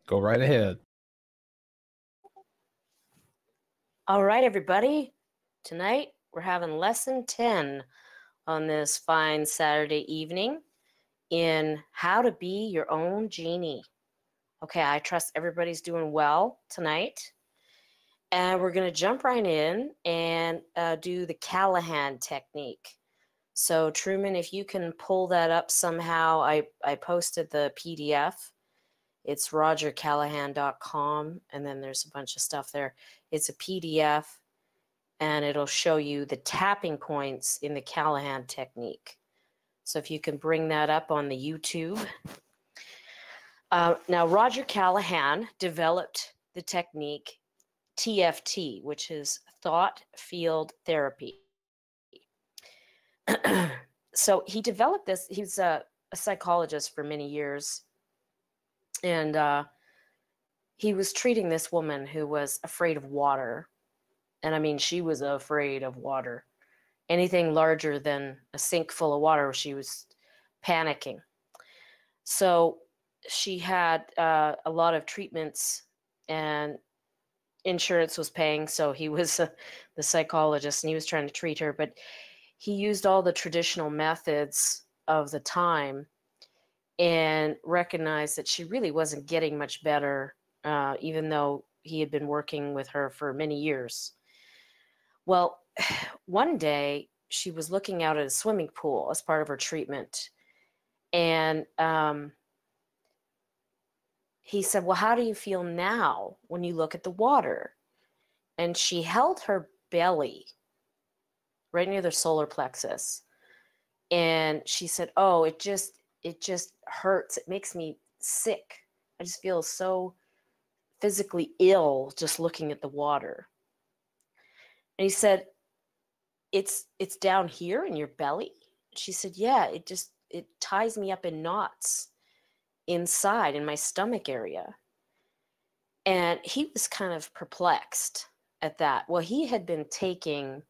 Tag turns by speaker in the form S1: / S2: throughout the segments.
S1: Go right ahead.
S2: All right, everybody. Tonight we're having lesson 10 on this fine Saturday evening in how to be your own genie. Okay, I trust everybody's doing well tonight. And we're going to jump right in and do the Callahan technique. So, Truman, if you can pull that up somehow, I posted the PDF. It's rogercallahan.com, and then there's a bunch of stuff there. It's a PDF, and it'll show you the tapping points in the Callahan technique. So if you can bring that up on the YouTube. Now, Roger Callahan developed the technique TFT, which is thought field therapy. So he developed this. He was a psychologist for many years. And he was treating this woman who was afraid of water. And I mean, she was afraid of water. Anything larger than a sink full of water, she was panicking. So she had a lot of treatments, and insurance was paying. So he was the psychologist, and he was trying to treat her. But he used all the traditional methods of the time and recognized that she really wasn't getting much better, even though he had been working with her for many years. Well, one day she was looking out at a swimming pool as part of her treatment. And he said, well, how do you feel now when you look at the water? And she held her belly right near the solar plexus. And she said, oh, it just hurts. It makes me sick. I just feel so physically ill just looking at the water. And he said, it's down here in your belly? She said, yeah, it ties me up in knots inside in my stomach area. And he was kind of perplexed at that. Well, he had been taking,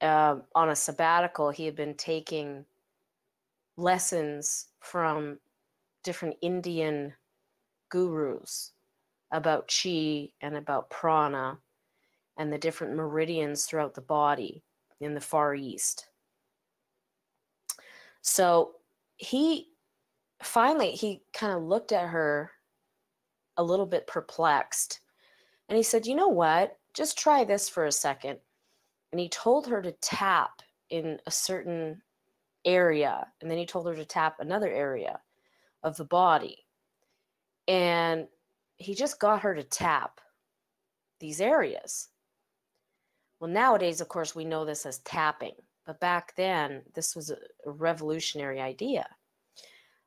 S2: on a sabbatical, he had been taking lessons from different Indian gurus about chi and about prana and the different meridians throughout the body in the Far East. So he kind of looked at her a little bit perplexed, and he said, you know what, just try this for a second. And he told her to tap in a certain area, and then he told her to tap another area of the body. And he just got her to tap these areas. Well, nowadays, of course, we know this as tapping, but back then, this was a revolutionary idea.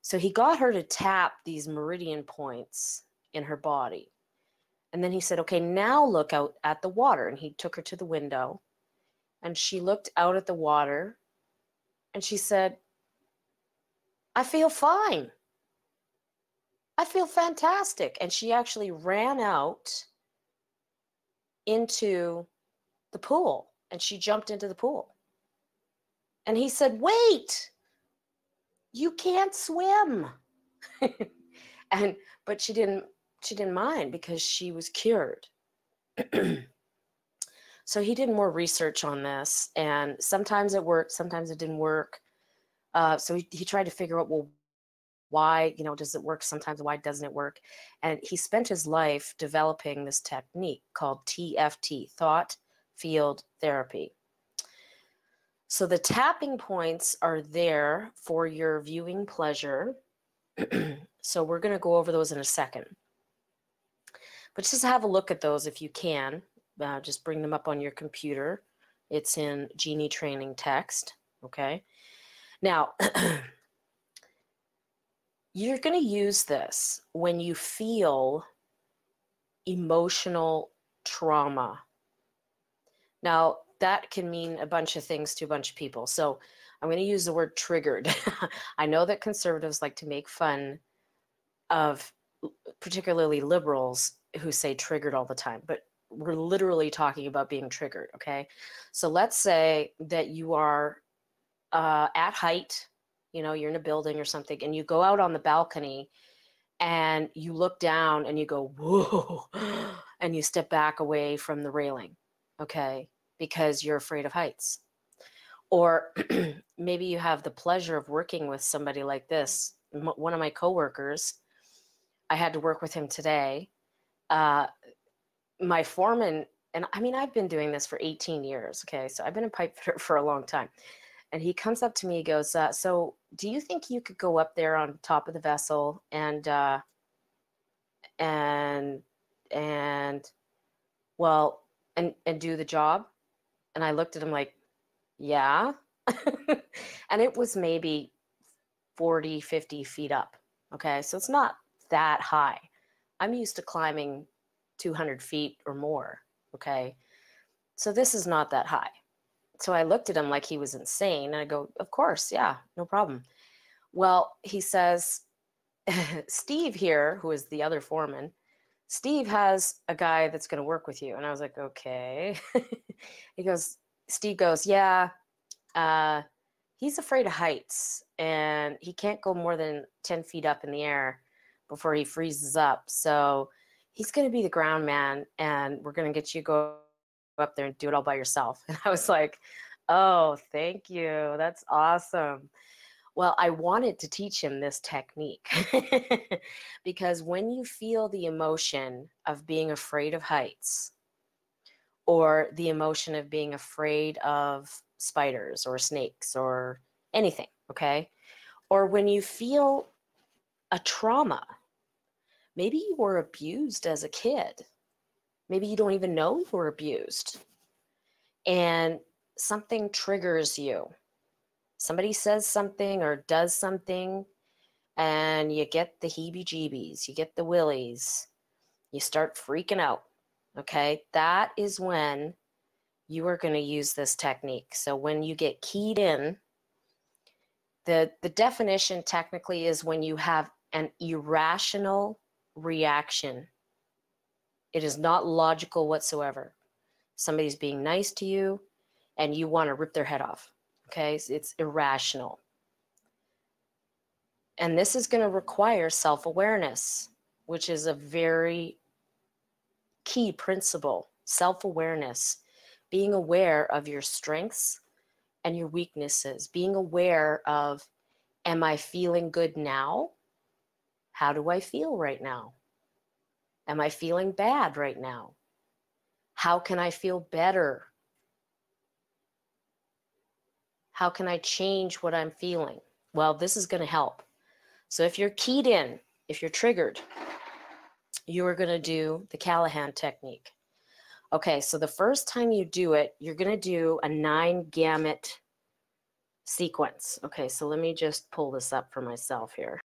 S2: So he got her to tap these meridian points in her body. And then he said, okay, now look out at the water. And he took her to the window, and she looked out at the water, and she said, I feel fine. I feel fantastic. And she actually ran out into the pool, and she jumped into the pool. And he said, wait, you can't swim. But she didn't mind because she was cured. So he did more research on this, and sometimes it worked, sometimes it didn't work. So he tried to figure out, well, why, does it work sometimes? Why doesn't it work? And he spent his life developing this technique called TFT, thought field therapy. So the tapping points are there for your viewing pleasure. So we're going to go over those in a second. But just have a look at those if you can. Just bring them up on your computer. It's in Genie Training text. Okay. Now, you're going to use this when you feel emotional trauma. Now, that can mean a bunch of things to a bunch of people. So I'm going to use the word triggered. I know that conservatives like to make fun of particularly liberals who say triggered all the time. But we're literally talking about being triggered, okay? So let's say that you are at height, you know, you're in a building or something, and you go out on the balcony and you look down and you go, whoa, and you step back away from the railing, okay? Because you're afraid of heights. Or maybe you have the pleasure of working with somebody like this. One of my coworkers, I had to work with him today. My foreman, and I mean, I've been doing this for 18 years, okay? So I've been a pipe fitter for a long time. And he comes up to me, he goes, so do you think you could go up there on top of the vessel and well, and do the job? And I looked at him like, yeah. And it was maybe 40, 50 feet up. Okay. So it's not that high. I'm used to climbing 200 feet or more. Okay. So this is not that high. So I looked at him like he was insane. And I go, of course. Yeah, no problem. Well, he says, Steve here, who is the other foreman, Steve has a guy that's going to work with you. And I was like, okay. Steve goes, yeah, he's afraid of heights and he can't go more than 10 feet up in the air before he freezes up. So he's going to be the ground man and we're going to get you go up there and do it all by yourself. And I was like, oh, thank you. That's awesome. Well, I wanted to teach him this technique because when you feel the emotion of being afraid of heights or the emotion of being afraid of spiders or snakes or anything, okay? Or when you feel a trauma, maybe you were abused as a kid. Maybe you don't even know you were abused. And something triggers you. Somebody says something or does something, and you get the heebie-jeebies, you get the willies, you start freaking out, okay? That is when you are going to use this technique. So when you get keyed in, the definition technically is when you have an irrational reaction. It is not logical whatsoever. Somebody's being nice to you, and you want to rip their head off, okay? So it's irrational. And this is going to require self-awareness, which is a very key principle. Self-awareness, being aware of your strengths and your weaknesses, being aware of, am I feeling good now? How do I feel right now? Am I feeling bad right now? How can I feel better? How can I change what I'm feeling? Well, this is going to help. So if you're keyed in, if you're triggered, you are going to do the Callahan technique. Okay, so the first time you do it, you're going to do a 9-gamut sequence. Okay, so let me just pull this up for myself here.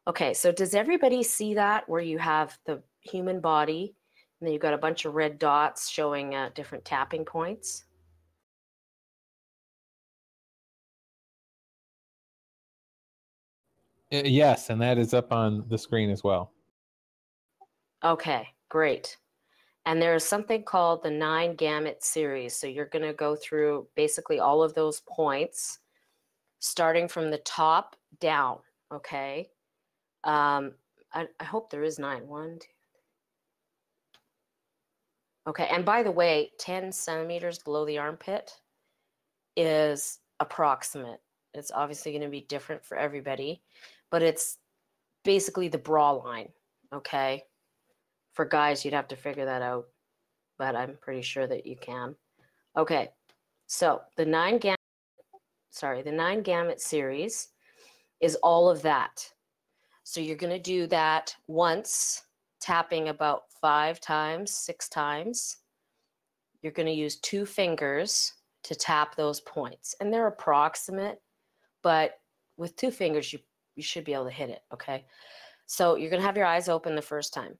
S2: Okay, so does everybody see that where you have the human body and then you've got a bunch of red dots showing different tapping points?
S3: Yes, and that is up on the screen as well.
S2: Okay, great. And there's something called the 9-gamut series. So you're going to go through basically all of those points, starting from the top down, okay? I hope there is 9. 1, 2. Okay, and by the way, 10 centimeters below the armpit is approximate. It's obviously going to be different for everybody, but it's basically the bra line, okay? For guys, you'd have to figure that out, but I'm pretty sure that you can. Okay, so the 9-gamut series is all of that. So you're going to do that once, tapping about 5 times, 6 times. You're going to use 2 fingers to tap those points. And they're approximate, but with 2 fingers, you should be able to hit it, okay? So you're going to have your eyes open the first time.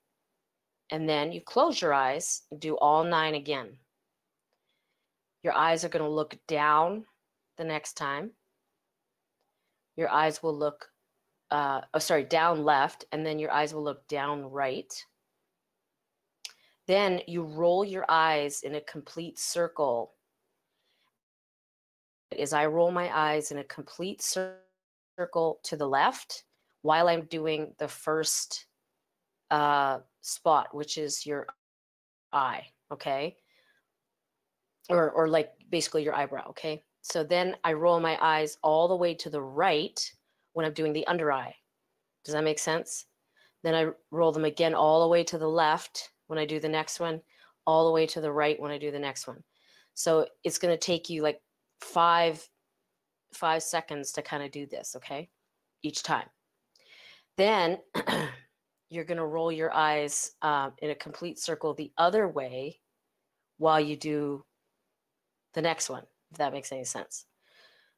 S2: And then you close your eyes and do all 9 again. Your eyes are going to look down the next time. Your eyes will look down left, and then your eyes will look down right. Then you roll your eyes in a complete circle. As I roll my eyes in a complete circle to the left while I'm doing the first spot, which is your eye, okay? Or like basically your eyebrow, okay? So then I roll my eyes all the way to the right when I'm doing the under eye. Does that make sense? Then I roll them again all the way to the left when I do the next one, all the way to the right when I do the next one. So it's going to take you like five seconds to kind of do this, okay? Each time. Then you're going to roll your eyes in a complete circle the other way while you do the next one, if that makes any sense.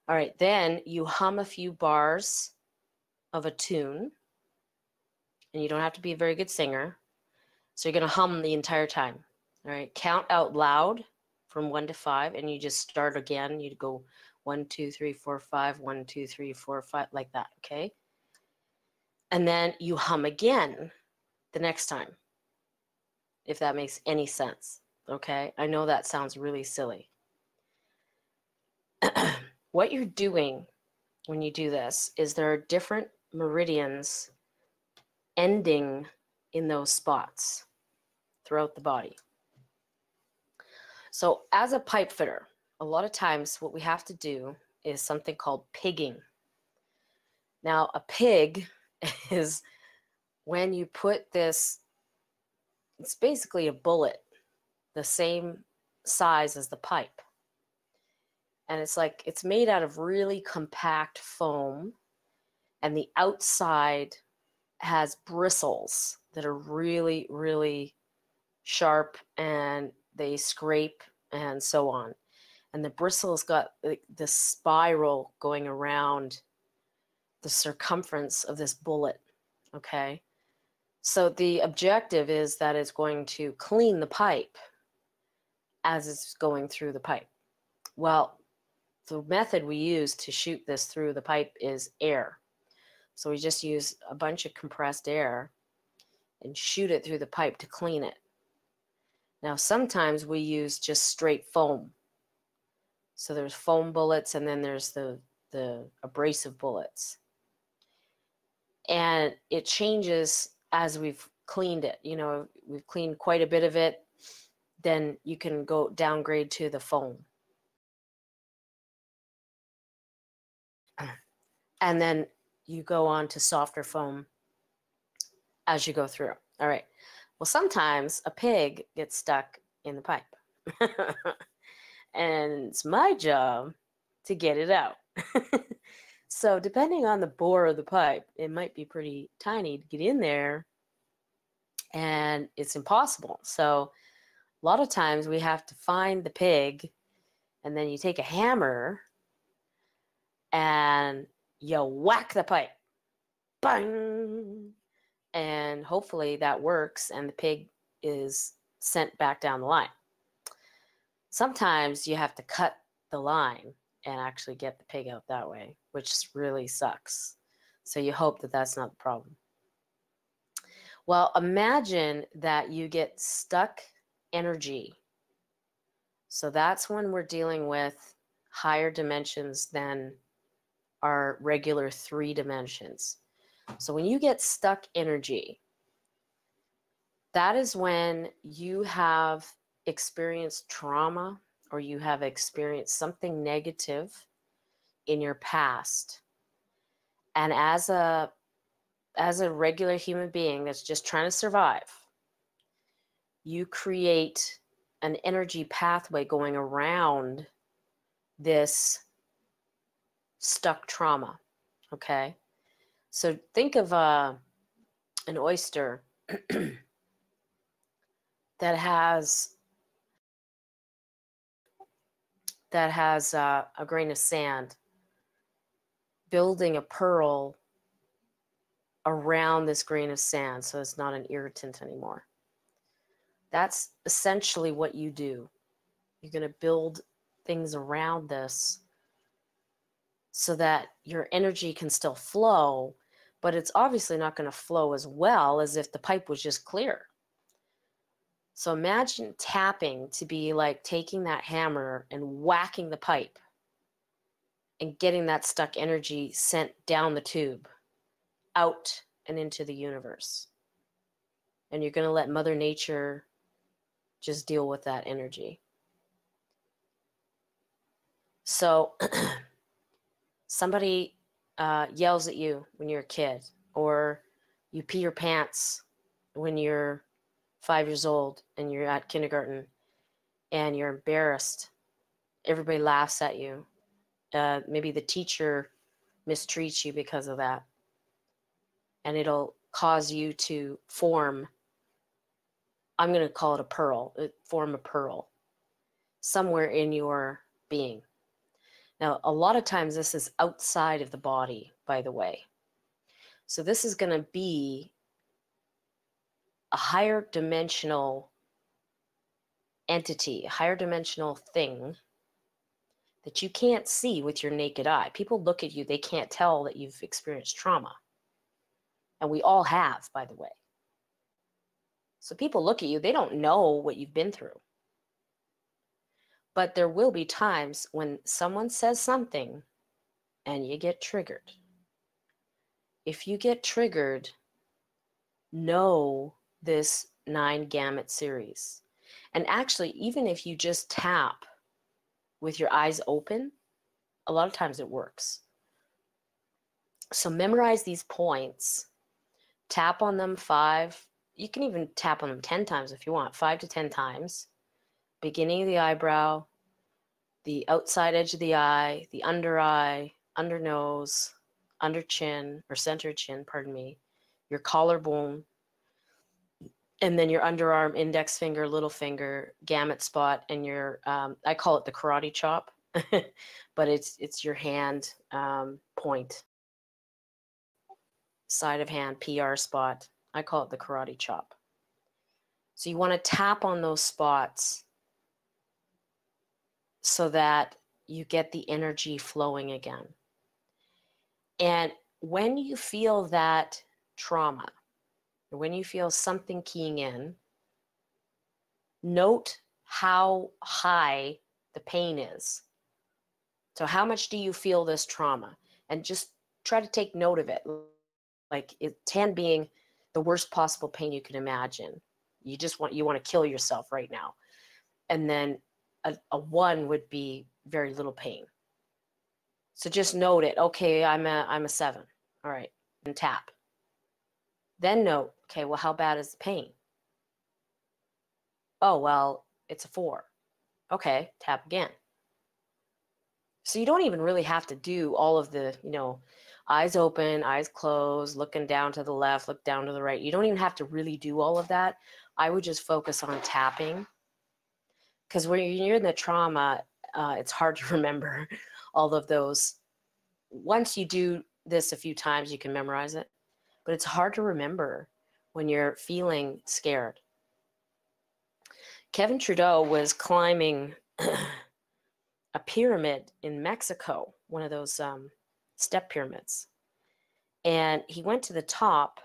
S2: All right, then you hum a few bars of a tune, and you don't have to be a very good singer. So you're going to hum the entire time. All right, count out loud from 1 to 5, and you just start again. You go 1, 2, 3, 4, 5, 1, 2, 3, 4, 5, like that, okay? And then you hum again the next time, if that makes any sense, okay? I know that sounds really silly. What you're doing when you do this is there are different meridians ending in those spots throughout the body. So as a pipe fitter, a lot of times what we have to do is something called pigging. Now, a pig is when you put this, it's basically a bullet, the same size as the pipe. And it's like, it's made out of really compact foam, and the outside has bristles that are really, really sharp, and they scrape and so on. And the bristles got the spiral going around the circumference of this bullet, okay? So the objective is that it's going to clean the pipe as it's going through the pipe. Well, the method we use to shoot this through the pipe is air. So we just use a bunch of compressed air and shoot it through the pipe to clean it. Now, sometimes we use just straight foam. So there's foam bullets, and then there's the abrasive bullets. And it changes as we've cleaned it. You know, we've cleaned quite a bit of it, then you can go downgrade to the foam. And then you go on to softer foam as you go through. All right. Well, sometimes a pig gets stuck in the pipe. And it's my job to get it out. So depending on the bore of the pipe, it might be pretty tiny to get in there, and it's impossible. So a lot of times we have to find the pig, and then you take a hammer and you whack the pipe. Bang! And hopefully that works, and the pig is sent back down the line. Sometimes you have to cut the line and actually get the pig out that way, which really sucks. So you hope that that's not the problem. Well, imagine that you get stuck energy. So that's when we're dealing with higher dimensions than our regular 3 dimensions. So when you get stuck energy, that is when you have experienced trauma, or you have experienced something negative in your past. And as a regular human being that's just trying to survive, you create an energy pathway going around this stuck trauma, okay? So think of an oyster that has a grain of sand building a pearl around this grain of sand, so it's not an irritant anymore. That's essentially what you do. You're going to build things around this so that your energy can still flow, but it's obviously not going to flow as well as if the pipe was just clear. So imagine tapping to be like taking that hammer and whacking the pipe and getting that stuck energy sent down the tube, out and into the universe. And you're going to let Mother Nature just deal with that energy. So somebody yells at you when you're a kid, or you pee your pants when you're 5 years old and you're at kindergarten and you're embarrassed. Everybody laughs at you. Maybe the teacher mistreats you because of that. And it'll cause you to form, I'm going to call it a pearl, form a pearl somewhere in your being. Now, a lot of times this is outside of the body, by the way. So this is going to be a higher dimensional entity, a higher dimensional thing that you can't see with your naked eye. People look at you, they can't tell that you've experienced trauma. And we all have, by the way. So people look at you, they don't know what you've been through. But there will be times when someone says something and you get triggered. If you get triggered, know this 9 gamut series. And actually, even if you just tap with your eyes open, a lot of times it works. So memorize these points, tap on them 5, you can even tap on them 10 times if you want, 5 to 10 times. Beginning of the eyebrow, the outside edge of the eye, the under eye, under nose, under chin, or center chin, pardon me, your collarbone, and then your underarm, index finger, little finger, gamut spot, and your, I call it the karate chop, but it's your hand point, side of hand, PR spot. I call it the karate chop. So you want to tap on those spots so that you get the energy flowing again. And when you feel that trauma, or when you feel something keying in, note how high the pain is. So how much do you feel this trauma? And just try to take note of it. Like 10 being the worst possible pain you can imagine. You want to kill yourself right now. And then a 1 would be very little pain. So just note it. Okay, I'm a 7. All right, and tap. Then note, okay, well, how bad is the pain? Oh, well, it's a 4. Okay, tap again. So you don't even really have to do all of the, eyes open, eyes closed, looking down to the left, look down to the right. You don't even have to really do all of that. I would just focus on tapping. Because when you're in the trauma, it's hard to remember all of those. Once you do this a few times, you can memorize it. But it's hard to remember when you're feeling scared. Kevin Trudeau was climbing a pyramid in Mexico, one of those step pyramids. And he went to the top,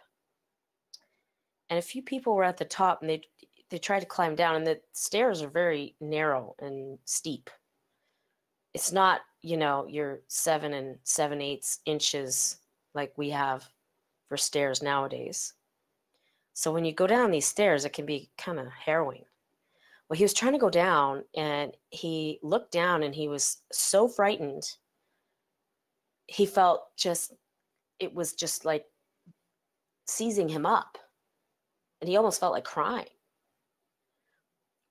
S2: and a few people were at the top, and they tried to climb down, and the stairs are very narrow and steep. It's not, your 7 7/8 inches like we have for stairs nowadays. So when you go down these stairs, it can be kind of harrowing. Well, he was trying to go down, and he looked down, and he was so frightened. He felt it was just like seizing him up. And he almost felt like crying.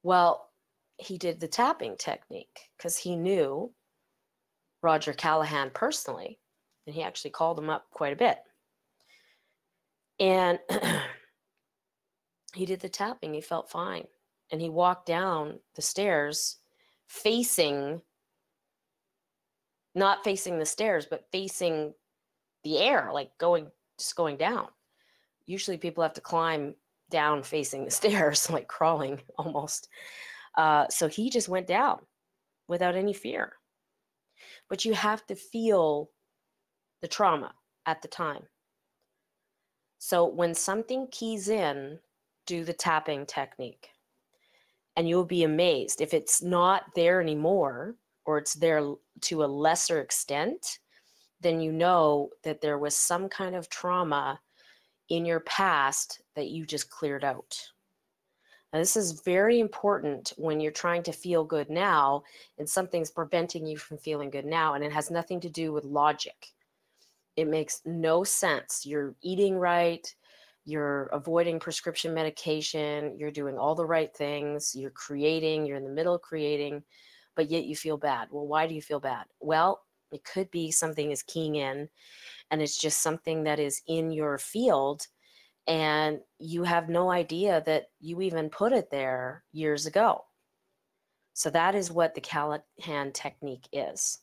S2: Well, he did the tapping technique because he knew Roger Callahan personally, and he actually called him up quite a bit. And he did the tapping. He felt fine. And he walked down the stairs not facing the stairs, but facing the air, like just going down. Usually people have to climb down facing the stairs, like crawling almost. So he just went down without any fear. But you have to feel the trauma at the time. So when something keys in, do the tapping technique. And you'll be amazed. If it's not there anymore, or it's there to a lesser extent, then you know that there was some kind of trauma in your past that you just cleared out. Now, this is very important when you're trying to feel good now and something's preventing you from feeling good now, and it has nothing to do with logic. It makes no sense. You're eating right, you're avoiding prescription medication, you're doing all the right things, you're creating, you're in the middle of creating, but yet you feel bad. Well, why do you feel bad? Well, it could be something is keying in, and it's just something that is in your field, and you have no idea that you even put it there years ago. So that is what the Callahan technique is.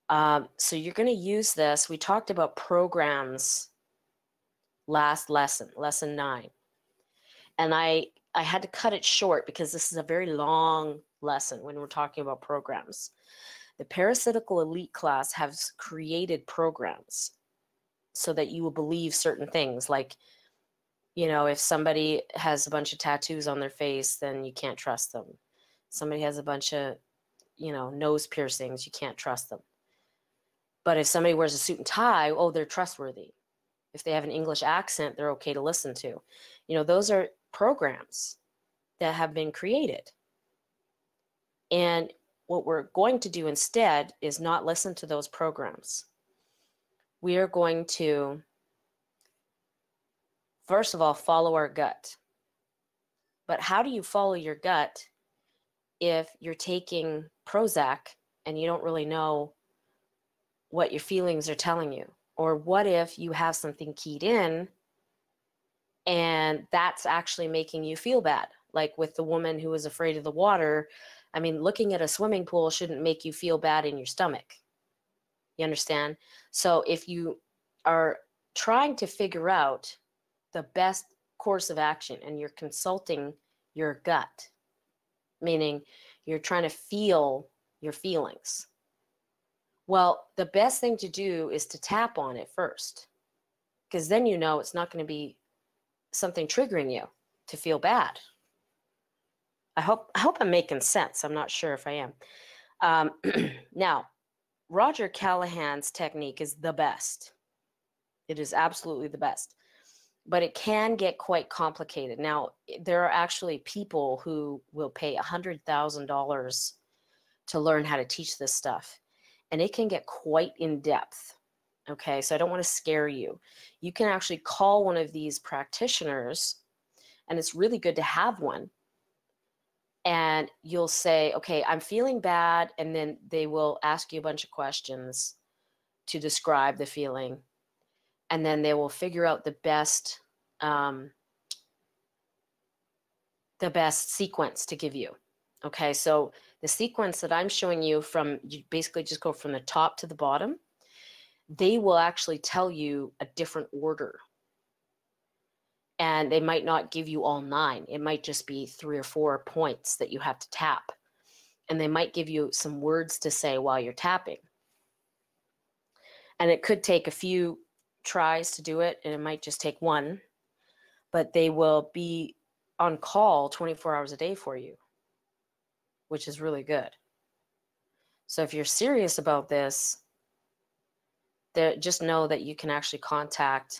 S2: So you're going to use this. We talked about programs last lesson, lesson 9. And I had to cut it short because this is a very long lesson when we're talking about programs. The Parasitical Elite class has created programs so that you will believe certain things, like, you know, if somebody has a bunch of tattoos on their face, then you can't trust them. Somebody has a bunch of, you know, nose piercings, you can't trust them. But if somebody wears a suit and tie, oh, they're trustworthy. If they have an English accent, they're okay to listen to. You know, those are programs that have been created. And what we're going to do instead is not listen to those programs. We are going to, first of all, follow our gut. But how do you follow your gut if you're taking Prozac and you don't really know what your feelings are telling you? Or what if you have something keyed in and that's actually making you feel bad? Like with the woman who was afraid of the water. I mean, looking at a swimming pool shouldn't make you feel bad in your stomach. You understand? So if you are trying to figure out the best course of action and you're consulting your gut, meaning you're trying to feel your feelings, well, the best thing to do is to tap on it first, because then you know it's not going to be something triggering you to feel bad. I hope I'm making sense. I'm not sure if I am. Now, Roger Callahan's technique is the best. It is absolutely the best. But it can get quite complicated. Now, there are actually people who will pay $100,000 to learn how to teach this stuff. And it can get quite in depth. Okay, so I don't want to scare you. You can actually call one of these practitioners, and it's really good to have one. And you'll say, okay, I'm feeling bad. And then they will ask you a bunch of questions to describe the feeling. And then they will figure out the best sequence to give you. Okay, so the sequence that I'm showing you, from, you basically just go from the top to the bottom. They will actually tell you a different order. And they might not give you all 9. It might just be 3 or 4 points that you have to tap. And they might give you some words to say while you're tapping. And it could take a few tries to do it, and it might just take one. But they will be on call 24 hours a day for you, which is really good. So if you're serious about this, just know that you can actually contact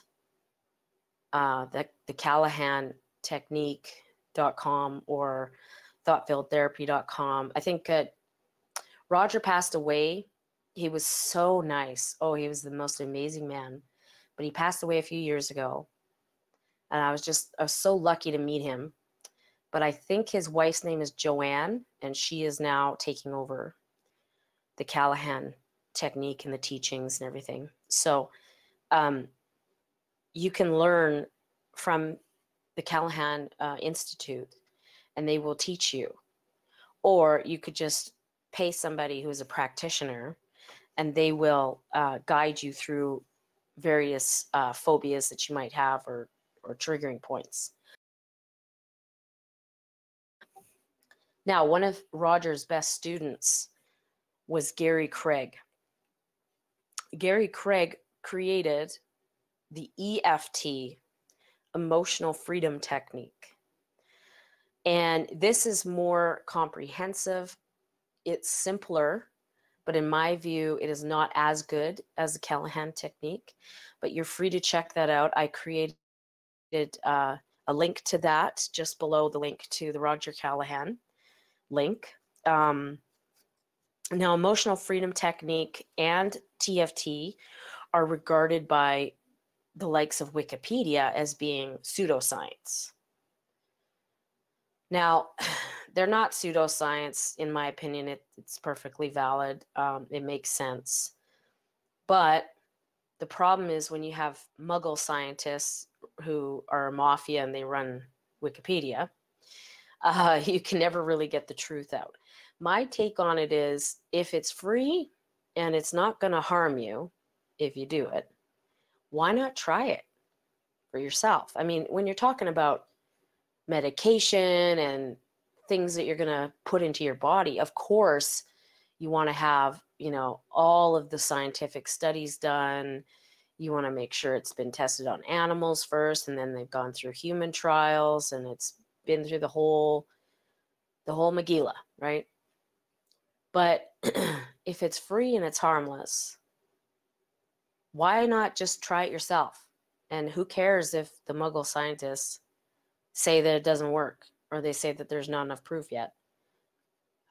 S2: the CallahanTechnique.com or ThoughtFieldTherapy.com. I think Roger passed away. He was so nice. Oh, he was the most amazing man. But he passed away a few years ago. And I was so lucky to meet him. But I think his wife's name is Joanne, and she is now taking over the Callahan technique and the teachings and everything. So you can learn from the Callahan Institute, and they will teach you. Or you could just pay somebody who is a practitioner, and they will guide you through various phobias that you might have, or triggering points. Now, one of Roger's best students was Gary Craig. Gary Craig created the EFT, emotional freedom technique. And this is more comprehensive. It's simpler, but in my view, it is not as good as the Callahan technique. But you're free to check that out. I created a link to that just below the link to the Roger Callahan link. Now, emotional freedom technique and TFT are regarded by the likes of Wikipedia as being pseudoscience. Now, they're not pseudoscience, in my opinion. It's perfectly valid. It makes sense. But the problem is when you have Muggle scientists who are a mafia and they run Wikipedia, you can never really get the truth out. My take on it is, if it's free and it's not going to harm you if you do it, why not try it for yourself? I mean, when you're talking about medication and things that you're going to put into your body, of course, you want to have, all of the scientific studies done. You want to make sure it's been tested on animals first, and then they've gone through human trials, and it's been through the whole Megillah, right? But if it's free and it's harmless, why not just try it yourself? And who cares if the Muggle scientists say that it doesn't work, or they say that there's not enough proof yet?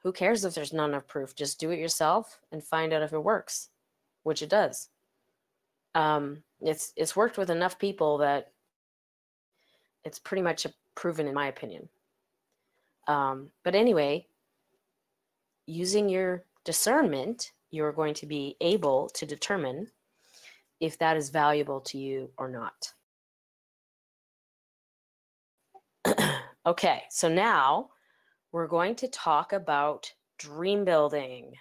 S2: Who cares if there's not enough proof? Just do it yourself and find out if it works, which it does. It's worked with enough people that it's pretty much proven, in my opinion. But anyway, using your discernment, you're going to be able to determine if that is valuable to you or not. Okay, so now we're going to talk about dream building.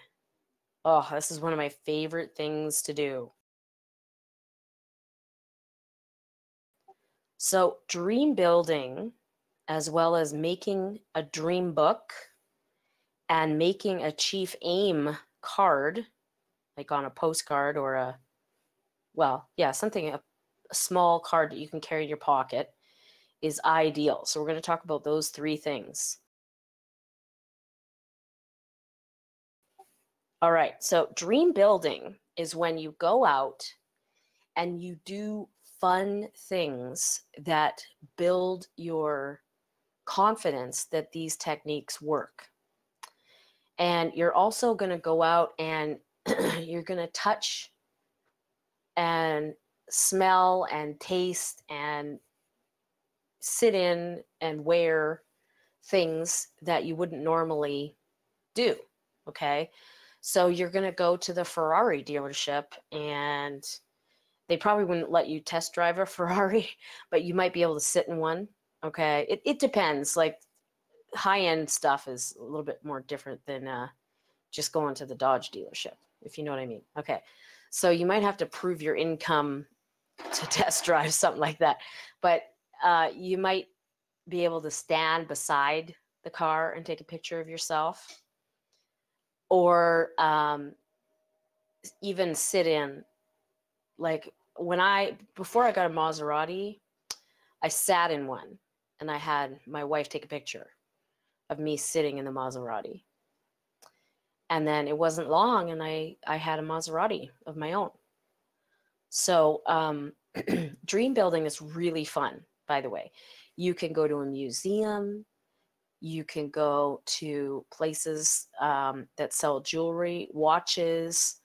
S2: Oh, this is one of my favorite things to do. So dream building, as well as making a dream book and making a chief aim card, like on a postcard or a small card that you can carry in your pocket, is ideal. So we're going to talk about those three things. All right, so dream building is when you go out and you do fun things that build your confidence that these techniques work. And you're also going to go out and you're going to touch and smell and taste and sit in and wear things that you wouldn't normally do, okay? So you're going to go to the Ferrari dealership, and they probably wouldn't let you test drive a Ferrari, but you might be able to sit in one, okay? It depends. Like, high-end stuff is a little bit more different than just going to the Dodge dealership, if you know what I mean. Okay, so you might have to prove your income to test drive something like that, but you might be able to stand beside the car and take a picture of yourself, or even sit in. Like, before I got a Maserati, I sat in one, and I had my wife take a picture of me sitting in the Maserati. And then it wasn't long, and I had a Maserati of my own. So dream building is really fun, by the way. You can go to a museum. You can go to places that sell jewelry, watches.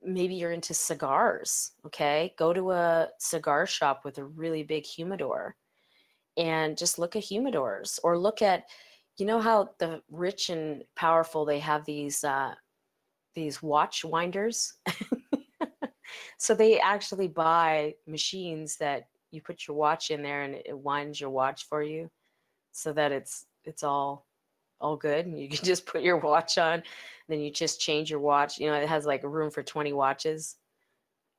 S2: Maybe you're into cigars, okay? Go to a cigar shop with a really big humidor and just look at humidors, or look at, you know how the rich and powerful, they have these watch winders? So they actually buy machines that you put your watch in there and it winds your watch for you, so that it's all good, and you can just put your watch on, then you just change your watch. It has like a room for 20 watches.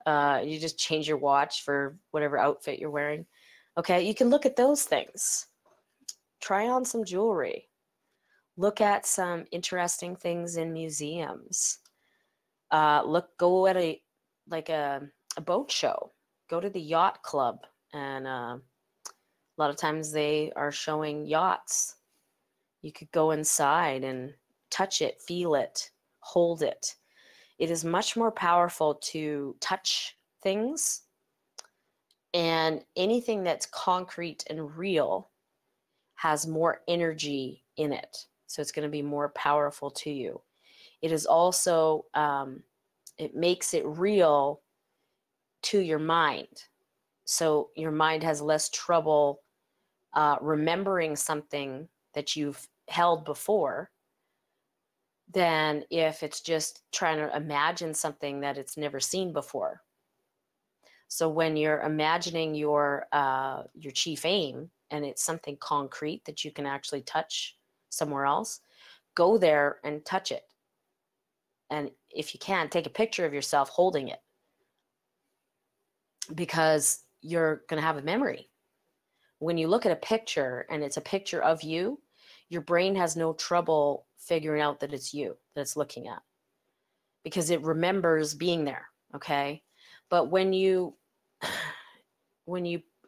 S2: You just change your watch for whatever outfit you're wearing. Okay, you can look at those things. Try on some jewelry. Look at some interesting things in museums. Go at a a boat show. Go to the yacht club, and a lot of times they are showing yachts. You could go inside and touch it, feel it, hold it. It is much more powerful to touch things, and anything that's concrete and real has more energy in it. So it's going to be more powerful to you. It is also, it makes it real to your mind. So your mind has less trouble remembering something that you've held before than if it's just trying to imagine something that it's never seen before. So when you're imagining your chief aim, and it's something concrete that you can actually touch somewhere else, go there and touch it. And if you can, take a picture of yourself holding it, because you're going to have a memory. When you look at a picture and it's a picture of you, your brain has no trouble figuring out that it's you that it's looking at, because it remembers being there, okay? But when you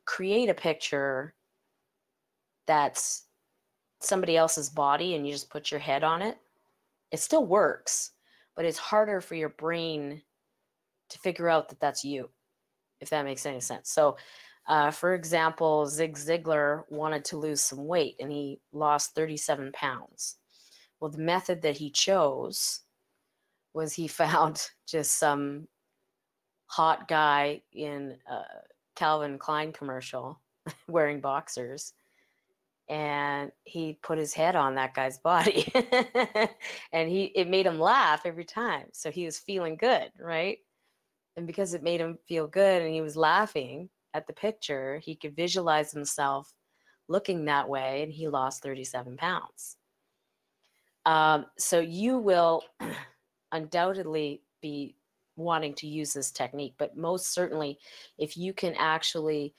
S2: create a picture that's somebody else's body and you just put your head on it, it still works, but it's harder for your brain to figure out that that's you, if that makes any sense. So, for example, Zig Ziglar wanted to lose some weight and he lost 37 pounds. Well, the method that he chose was he found just some hot guy in a Calvin Klein commercial wearing boxers, and he put his head on that guy's body and it made him laugh every time. So he was feeling good, right? And because it made him feel good and he was laughing at the picture, he could visualize himself looking that way, and he lost 37 pounds. So you will undoubtedly be wanting to use this technique, but most certainly if you can actually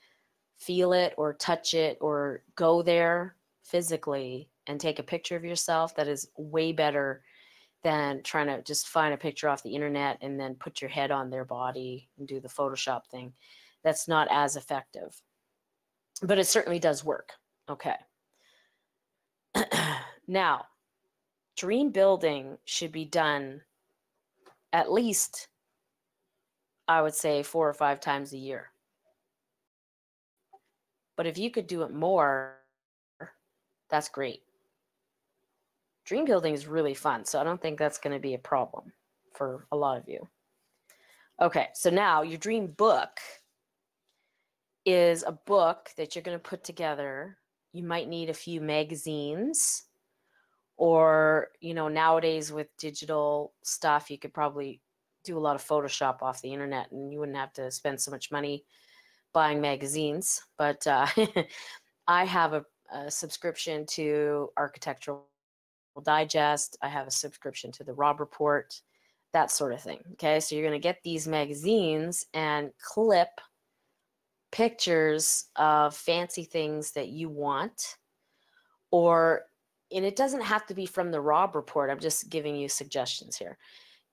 S2: feel it or touch it or go there physically and take a picture of yourself, that is way better than trying to just find a picture off the internet and then put your head on their body and do the Photoshop thing. That's not as effective, but it certainly does work. Okay. Now, dream building should be done at least, I would say, 4 or 5 times a year. But if you could do it more, that's great. Dream building is really fun, so I don't think that's going to be a problem for a lot of you. Okay, so now your dream book is a book that you're going to put together. You might need a few magazines, or, you know, nowadays with digital stuff, you could probably do a lot of Photoshop off the internet and you wouldn't have to spend so much money buying magazines. But I have a subscription to Architectural Digest. I have a subscription to the Robb Report, that sort of thing. Okay, so you're going to get these magazines and clip pictures of fancy things that you want, and it doesn't have to be from the Robb Report. I'm just giving you suggestions here.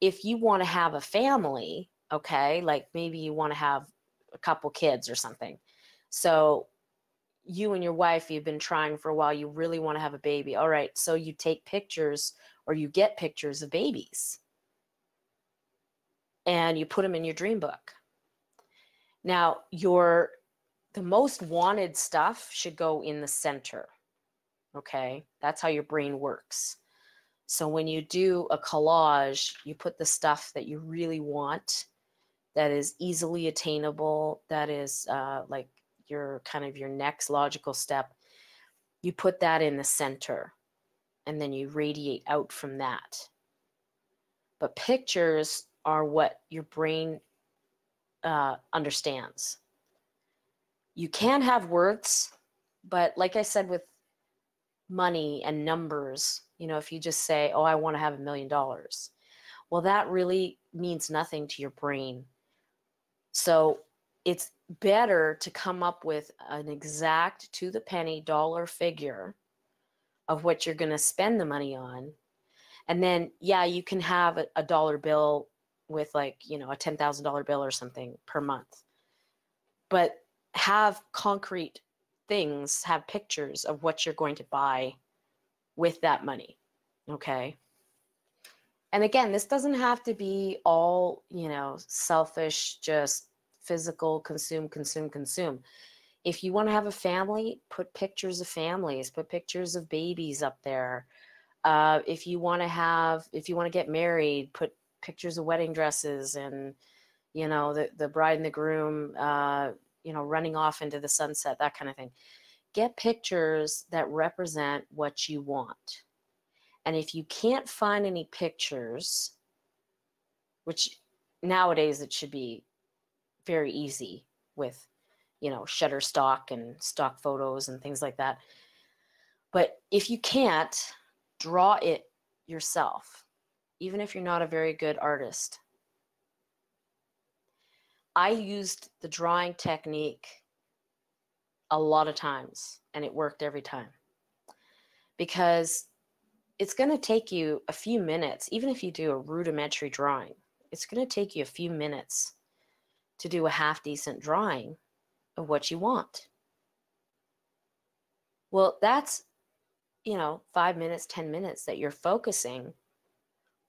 S2: If you want to have a family, okay, like maybe you want to have a couple kids or something. So you and your wife, you've been trying for a while, you really want to have a baby. All right, so you take pictures or you get pictures of babies and you put them in your dream book. Now, the most wanted stuff should go in the center, okay? That's how your brain works. So when you do a collage, you put the stuff that you really want, that is easily attainable, that is like your next logical step. You put that in the center, and then you radiate out from that. But pictures are what your brain understands. You can have words, but like I said with money and numbers, you know, if you just say, oh, I want to have $1 million, well, that really means nothing to your brain. So it's better to come up with an exact to the penny dollar figure of what you're going to spend the money on. And then, yeah, you can have a dollar bill with like, you know, a $10,000 bill or something per month. But have concrete things, have pictures of what you're going to buy with that money. Okay. And again, this doesn't have to be all, you know, selfish, just physical, consume, consume, consume. If you want to have a family, put pictures of families, put pictures of babies up there. If you want to get married, put pictures of wedding dresses and, you know, the bride and the groom, you know, running off into the sunset, that kind of thing. Get pictures that represent what you want. And if you can't find any pictures, which nowadays it should be very easy with, you know, Shutterstock and stock photos and things like that. But if you can't, draw it yourself, even if you're not a very good artist. I used the drawing technique a lot of times, and it worked every time. Because it's going to take you a few minutes, even if you do a rudimentary drawing, it's going to take you a few minutes to do a half decent drawing of what you want. Well, that's, you know, 5 minutes, 10 minutes that you're focusing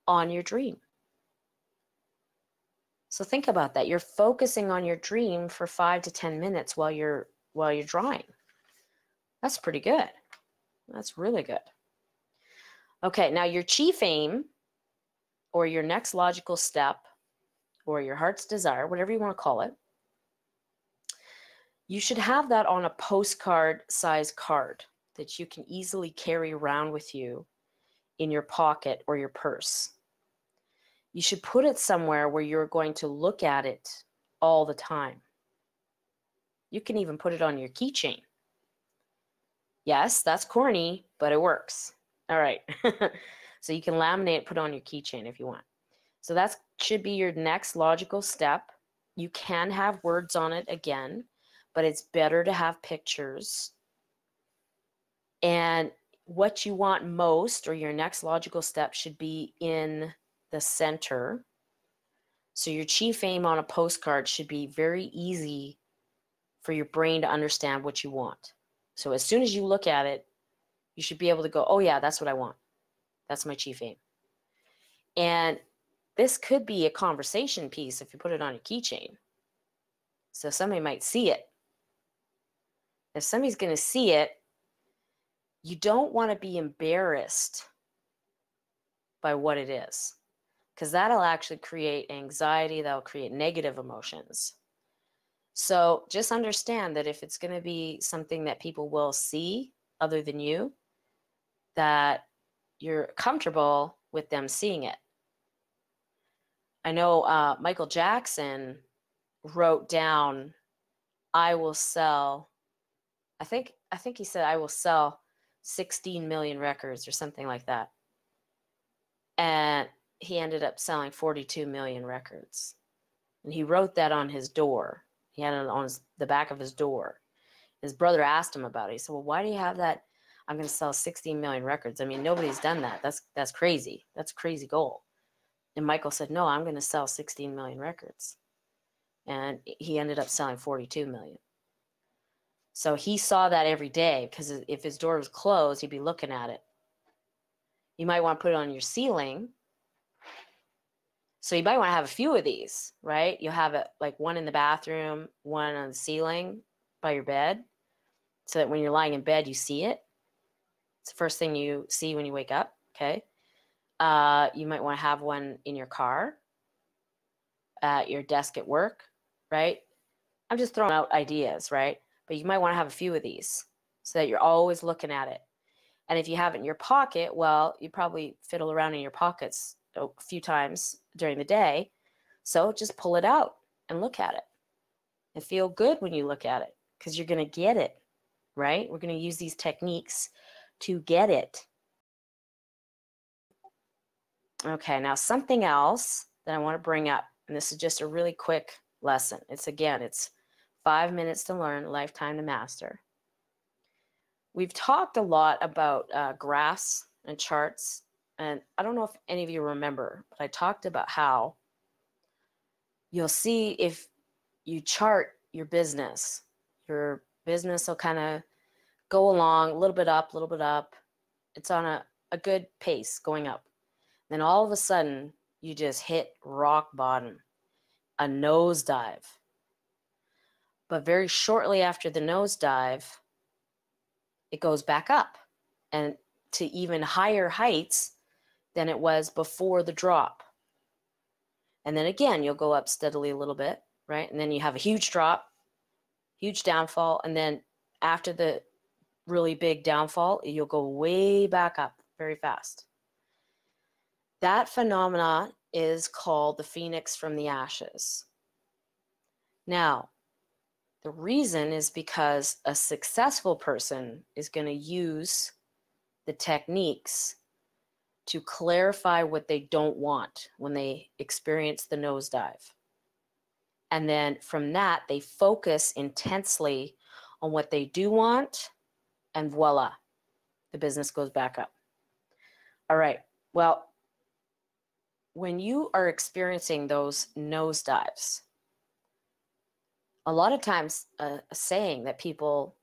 S2: on your dream. So think about that. You're focusing on your dream for 5 to 10 minutes while you're drawing. That's pretty good. That's really good. Okay, now your chief aim or your next logical step or your heart's desire, whatever you want to call it, you should have that on a postcard size card that you can easily carry around with you in your pocket or your purse. You should put it somewhere where you're going to look at it all the time. You can even put it on your keychain. Yes, that's corny, but it works. All right. So you can laminate it, put it on your keychain if you want. So that should be your next logical step. You can have words on it again, but it's better to have pictures. And what you want most, or your next logical step, should be in the center. So your chief aim on a postcard should be very easy for your brain to understand what you want. So as soon as you look at it, you should be able to go, oh yeah, that's what I want. That's my chief aim. And this could be a conversation piece if you put it on a keychain. So somebody might see it. If somebody's going to see it, you don't want to be embarrassed by what it is, because that'll actually create anxiety, that'll create negative emotions. So just understand that if it's going to be something that people will see other than you, that you're comfortable with them seeing it. I know Michael Jackson wrote down, I will sell, I think he said, I will sell 16 million records or something like that. And he ended up selling 42 million records. And he wrote that on his door. He had it on the back of his door. His brother asked him about it. He said, well, why do you have that? I'm going to sell 16 million records. I mean, nobody's done that. That's crazy. That's a crazy goal. And Michael said, no, I'm going to sell 16 million records. And he ended up selling 42 million. So he saw that every day, because if his door was closed, he'd be looking at it. You might want to put it on your ceiling. So you might want to have a few of these, right? You'll have it like one in the bathroom, one on the ceiling by your bed, so that when you're lying in bed, you see it. It's the first thing you see when you wake up, okay? You might want to have one in your car, at your desk at work, right? I'm just throwing out ideas, right? But you might want to have a few of these so that you're always looking at it. And if you have it in your pocket, well, you probably fiddle around in your pockets a few times during the day. So just pull it out and look at it and feel good when you look at it, because you're going to get it, right? We're going to use these techniques to get it. Okay, now something else that I want to bring up, and this is just a really quick lesson. It's 5 minutes to learn, lifetime to master. We've talked a lot about graphs and charts, and I don't know if any of you remember, but I talked about how you'll see if you chart your business will kind of go along a little bit up, a little bit up. It's on a good pace going up. Then all of a sudden, you just hit rock bottom, a nosedive. But very shortly after the nosedive, it goes back up and to even higher heights than it was before the drop. And then again, you'll go up steadily a little bit, right? And then you have a huge drop, huge downfall. And then after the really big downfall, you'll go way back up very fast. That phenomena is called the phoenix from the ashes. Now, the reason is because a successful person is going to use the techniques to clarify what they don't want when they experience the nosedive. And then from that, they focus intensely on what they do want, and voila, the business goes back up. All right, well, when you are experiencing those nosedives, a lot of times a saying that people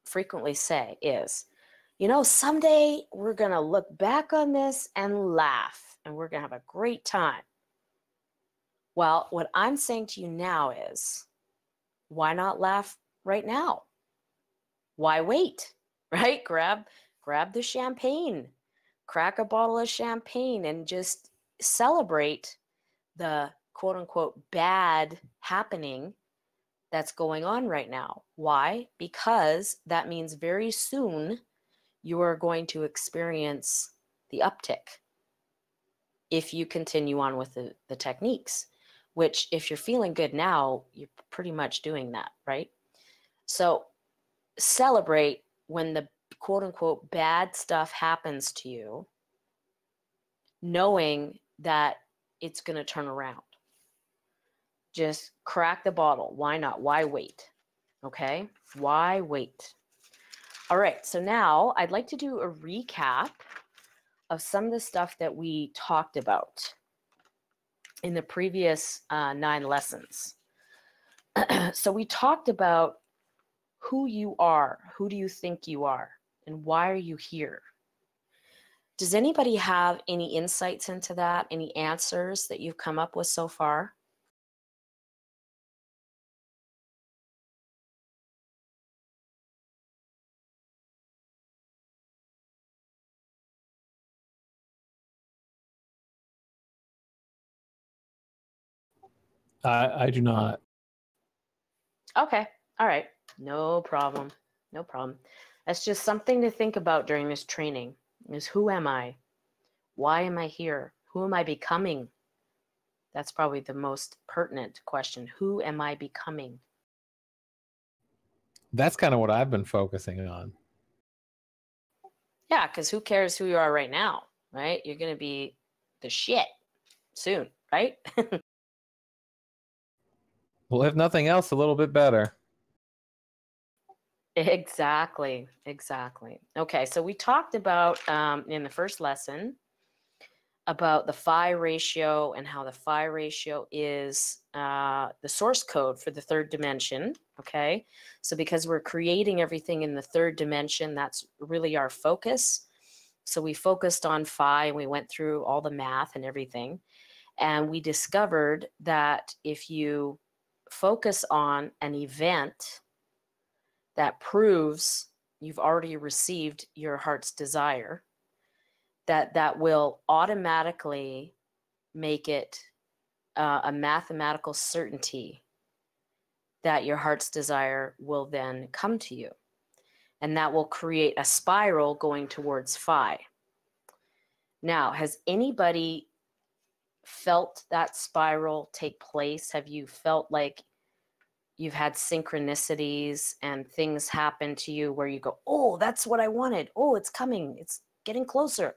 S2: frequently say is, you know, someday we're going to look back on this and laugh, and we're going to have a great time. Well, what I'm saying to you now is, why not laugh right now? Why wait, right? Grab the champagne, crack a bottle of champagne, and just celebrate the quote unquote bad happening that's going on right now. Why? Because that means very soon you are going to experience the uptick if you continue on with the techniques, which if you're feeling good now, you're pretty much doing that, right? So celebrate when the quote unquote bad stuff happens to you, knowing that it's going to turn around. Just crack the bottle. Why not? Why wait? Okay? Why wait? All right. So now I'd like to do a recap of some of the stuff that we talked about in the previous 9 lessons. So we talked about who you are. Who do you think you are? And why are you here? Does anybody have any insights into that? Any answers that you've come up with so far?
S3: I do not.
S2: Okay. All right. No problem. No problem. That's just something to think about during this training is, who am I? Why am I here? Who am I becoming? That's probably the most pertinent question. Who am I becoming?
S3: That's kind of what I've been focusing on.
S2: Yeah, because who cares who you are right now, right? You're going to be the shit soon, right?
S3: Well, if nothing else, a little bit better.
S2: Exactly. Okay, so we talked about in the first lesson about the phi ratio and how the phi ratio is the source code for the 3rd dimension. Okay, so because we're creating everything in the 3rd dimension, that's really our focus. So we focused on phi and we went through all the math and everything. And we discovered that if you focus on an event that proves you've already received your heart's desire, that will automatically make it a mathematical certainty that your heart's desire will then come to you. And that will create a spiral going towards phi. Now, has anybody felt that spiral take place? Have you felt like you've had synchronicities and things happen to you where you go, oh, that's what I wanted. Oh, it's coming. It's getting closer.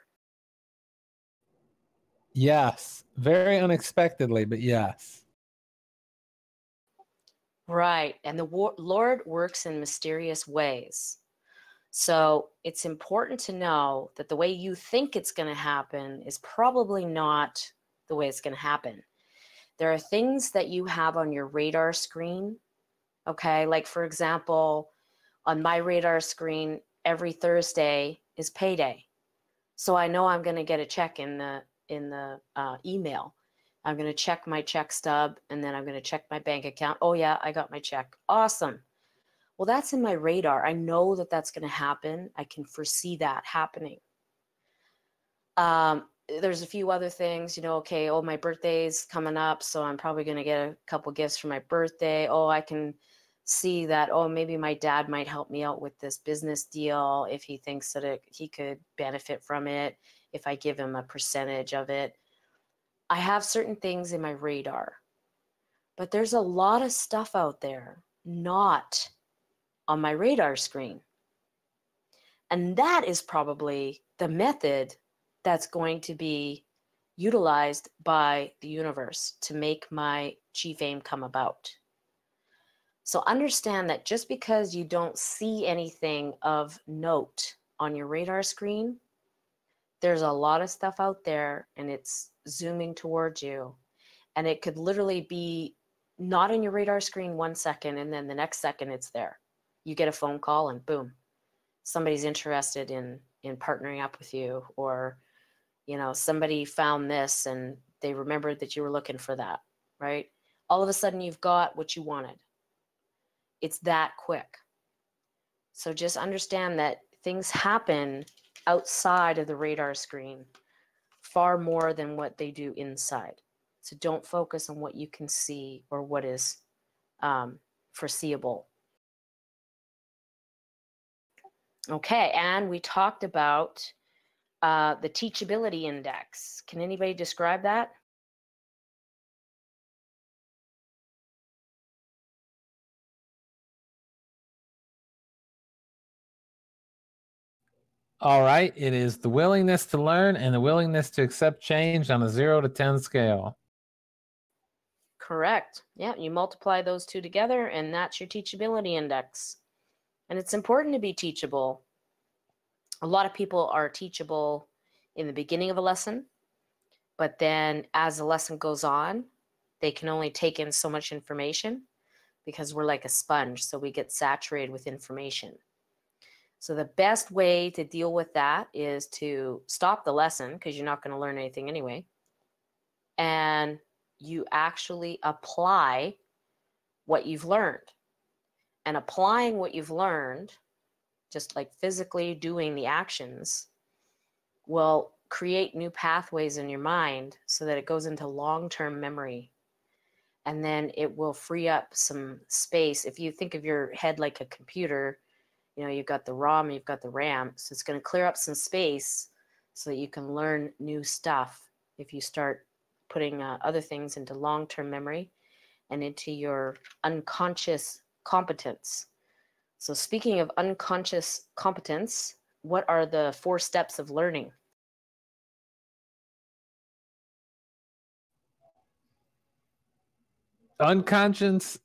S3: Yes, very unexpectedly, but yes.
S2: Right. And the Lord works in mysterious ways. So it's important to know that the way you think it's going to happen is probably not the way it's going to happen. There are things that you have on your radar screen. Okay. Like, for example, on my radar screen, every Thursday is payday. So I know I'm going to get a check in the email. I'm going to check my check stub, and then I'm going to check my bank account. Oh yeah, I got my check. Awesome. Well, that's in my radar. I know that that's going to happen. I can foresee that happening. There's a few other things, you know, okay, oh, my birthday's coming up, so I'm probably going to get a couple gifts for my birthday. Oh, I can see that, oh, maybe my dad might help me out with this business deal if he thinks that he could benefit from it, if I give him a percentage of it. I have certain things in my radar, but there's a lot of stuff out there not on my radar screen. And that is probably the method that's going to be utilized by the universe to make my chief aim come about. So understand that just because you don't see anything of note on your radar screen, there's a lot of stuff out there and it's zooming towards you. And it could literally be not on your radar screen 1 second, and then the next second it's there. You get a phone call and boom, somebody's interested in partnering up with you, or, you know, somebody found this and they remembered that you were looking for that, right? All of a sudden you've got what you wanted. It's that quick. So just understand that things happen outside of the radar screen far more than what they do inside. So don't focus on what you can see or what is foreseeable. Okay, and we talked about the teachability index. Can anybody describe that?
S3: All right. It is the willingness to learn and the willingness to accept change on a 0 to 10 scale.
S2: Correct. Yeah, you multiply those two together and that's your teachability index. And it's important to be teachable. A lot of people are teachable in the beginning of a lesson, but then as the lesson goes on, they can only take in so much information because we're like a sponge, so we get saturated with information. So the best way to deal with that is to stop the lesson, because you're not going to learn anything anyway, and you actually apply what you've learned. And applying what you've learned, just like physically doing the actions, will create new pathways in your mind so that it goes into long-term memory. And then it will free up some space. If you think of your head like a computer, you know, you've got the ROM, you've got the RAM. So it's going to clear up some space so that you can learn new stuff if you start putting other things into long-term memory and into your unconscious competence. So speaking of unconscious competence, what are the 4 steps of learning?
S3: Unconscious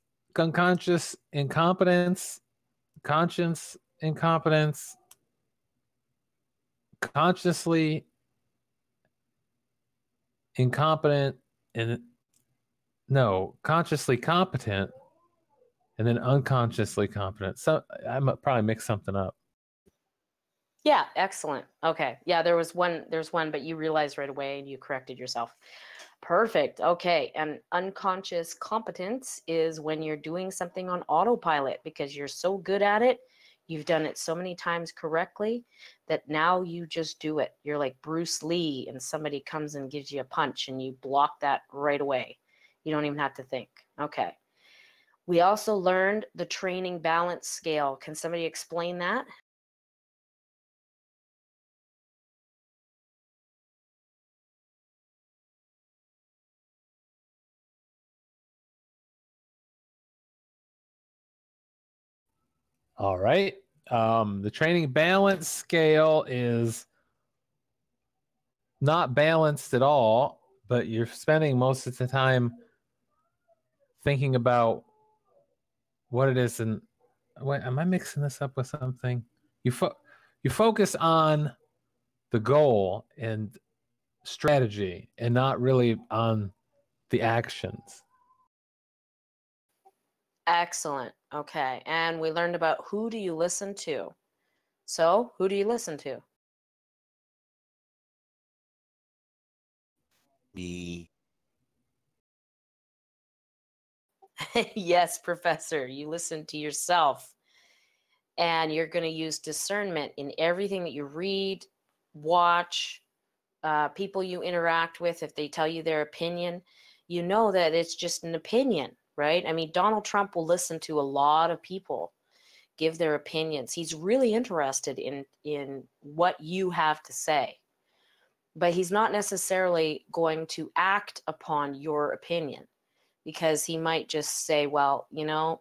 S3: incompetence, conscious incompetence, consciously incompetent, and no, consciously competent, and then unconsciously competent. So I might probably mix something up.
S2: Yeah, excellent. Okay. Yeah, there's one, but you realized right away and you corrected yourself. Perfect. Okay. And unconscious competence is when you're doing something on autopilot because you're so good at it. You've done it so many times correctly that now you just do it. You're like Bruce Lee and somebody comes and gives you a punch and you block that right away. You don't even have to think. Okay. We also learned the training balance scale. Can somebody explain that?
S3: All right. The training balance scale is not balanced at all, but you're spending most of the time thinking about what it is. And wait, am I mixing this up with something? You focus on the goal and strategy and not really on the actions.
S2: Excellent. Okay. And we learned about who do you listen to. So, who do you listen to?
S4: Me.
S2: Yes, Professor. You listen to yourself. And you're going to use discernment in everything that you read, watch, people you interact with. If they tell you their opinion, you know that it's just an opinion, right? I mean, Donald Trump will listen to a lot of people give their opinions. He's really interested in what you have to say, but he's not necessarily going to act upon your opinion, because he might just say, well, you know,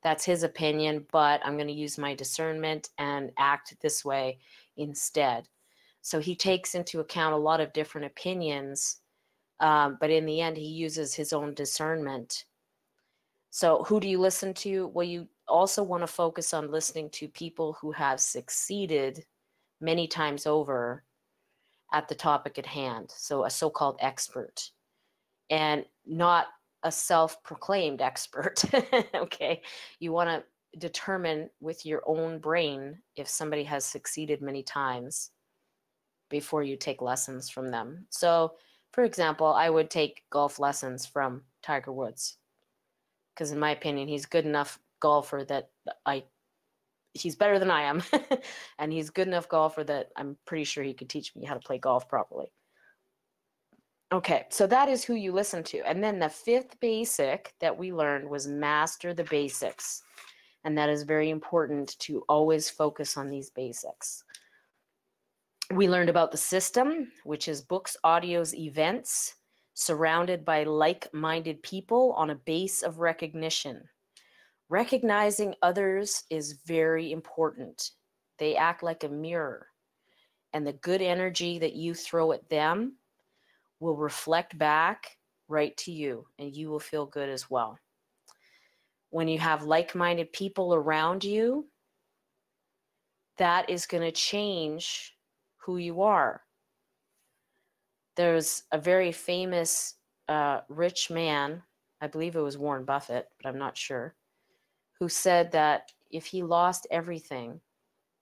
S2: that's his opinion, but I'm going to use my discernment and act this way instead. So he takes into account a lot of different opinions, but in the end, he uses his own discernment. So who do you listen to? Well, you also want to focus on listening to people who have succeeded many times over at the topic at hand. So a so-called expert, and not a self-proclaimed expert. Okay. You want to determine with your own brain if somebody has succeeded many times before you take lessons from them. So, for example, I would take golf lessons from Tiger Woods, because in my opinion, he's good enough golfer that he's better than I am. And he's good enough golfer that I'm pretty sure he could teach me how to play golf properly. Okay, so that is who you listen to. And then the fifth basic that we learned was master the basics. And that is very important, to always focus on these basics. We learned about the system, which is books, audios, events, surrounded by like-minded people on a base of recognition. Recognizing others is very important. They act like a mirror, and the good energy that you throw at them will reflect back right to you, and you will feel good as well. When you have like-minded people around you, that is going to change who you are. There's a very famous rich man, I believe it was Warren Buffett, but I'm not sure, who said that if he lost everything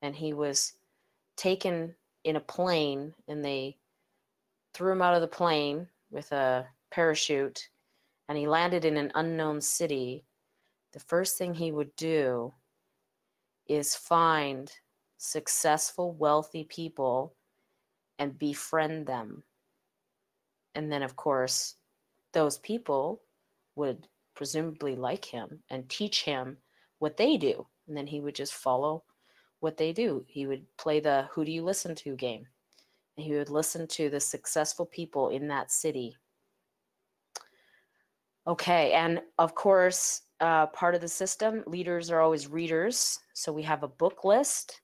S2: and he was taken in a plane and they threw him out of the plane with a parachute and he landed in an unknown city, the first thing he would do is find successful, wealthy people and befriend them. And then, of course, those people would presumably like him and teach him what they do. And then he would just follow what they do. He would play the who do you listen to game. And he would listen to the successful people in that city. Okay, and of course, part of the system, leaders are always readers. So we have a book list.